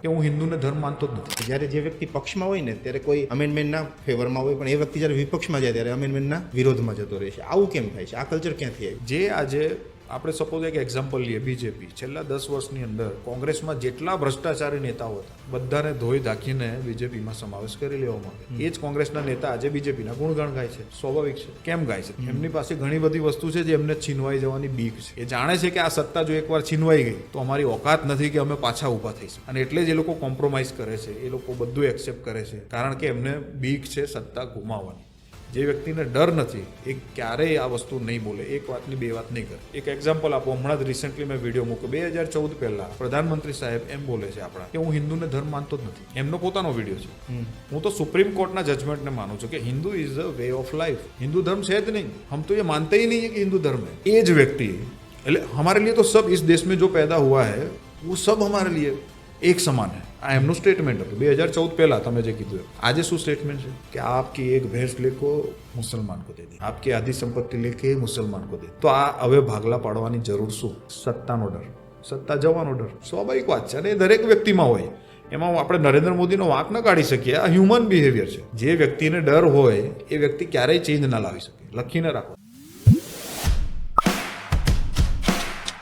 કે હું હિન્દુને ધર્મ માનતો જ નથી. જ્યારે જે વ્યક્તિ પક્ષમાં હોય ને ત્યારે કોઈ અમેન્ડમેન્ટના ફેવરમાં હોય, પણ એ વ્યક્તિ જ્યારે વિપક્ષમાં જાય ત્યારે અમેન્ડમેન્ટના વિરોધમાં જતો રહે છે. આવું કેમ થાય છે? આ કલ્ચર ક્યાંથી આવ્યું? જે આજે આપણે સપોઝ એક એક્ઝામ્પલ લઈએ, બીજેપી છેલ્લા 10 વર્ષની અંદર કોંગ્રેસમાં જેટલા ભ્રષ્ટાચારી નેતાઓ હતા બધાને ધોઈ ધાકીને બીજેપીમાં સમાવેશ કરી લેવામાં આવે. એ જ કોંગ્રેસના નેતા આજે બીજેપીના ગુણગાન ગાય છે. સ્વાભાવિક છે. કેમ ગાય છે? એમની પાસે ઘણી બધી વસ્તુ છે જે એમને છીનવાઈ જવાની બીક છે. એ જાણે છે કે આ સત્તા જો એકવાર છીનવાઈ ગઈ તો અમારી ઓકાત નથી કે અમે પાછા ઊભા થઈશું, અને એટલે જ એ લોકો કોમ્પ્રોમાઇઝ કરે છે. એ લોકો બધું એક્સેપ્ટ કરે છે કારણ કે એમને બીક છે સત્તા ગુમાવવાની. જે વ્યક્તિને ડર નથી એ ક્યારેય આ વસ્તુ નહીં બોલે, એક વાતની બે વાત નહીં કરે. એક એક્ઝામ્પલ આપો, હમણાં જ રિસેન્ટલી મેં વિડીયો મૂક્યો 2014 પહેલા પ્રધાનમંત્રી સાહેબ એમ બોલે છે આપણા કે હું હિન્દુને ધર્મ માનતો જ નથી. એમનો પોતાનો વિડીયો છે. હું તો સુપ્રીમ કોર્ટના જજમેન્ટને માનું છું કે Hindu is a way of life. Hindu ધર્મ છે જ નહીં, હમ તો ये मानते ही नहीं है कि हिंदू धर्म है. એ જ વ્યક્તિ એટલે हमारे लिए तो सब इस देश में जो पैदा हुआ है वो सब हमारे लिए એક સમાન है. આ એમનું સ્ટેટમેન્ટ હતું 2014 પહેલા. તમે જે કીધું આજે શું સ્ટેટમેન્ટ છે કે આપકી એક ભેંસ લેકો મુસલમાન કો દે દે, આપકી આધી સંપત્તિ લેકે મુસલમાન કો દે. તો આ હવે ભાગલા પાડવાની જરૂર શું? સત્તાનો ડર, સત્તા જવાનો ડર. સ્વાભાવિક વાત છે, અને દરેક વ્યક્તિમાં હોય. એમાં આપણે નરેન્દ્ર મોદીનો વાંક ન કાઢી શકીએ. આ હ્યુમન બિહેવિયર છે. જે વ્યક્તિને ડર હોય એ વ્યક્તિ ક્યારેય ચેન્જ ના લાવી શકે. લખીને રાખો.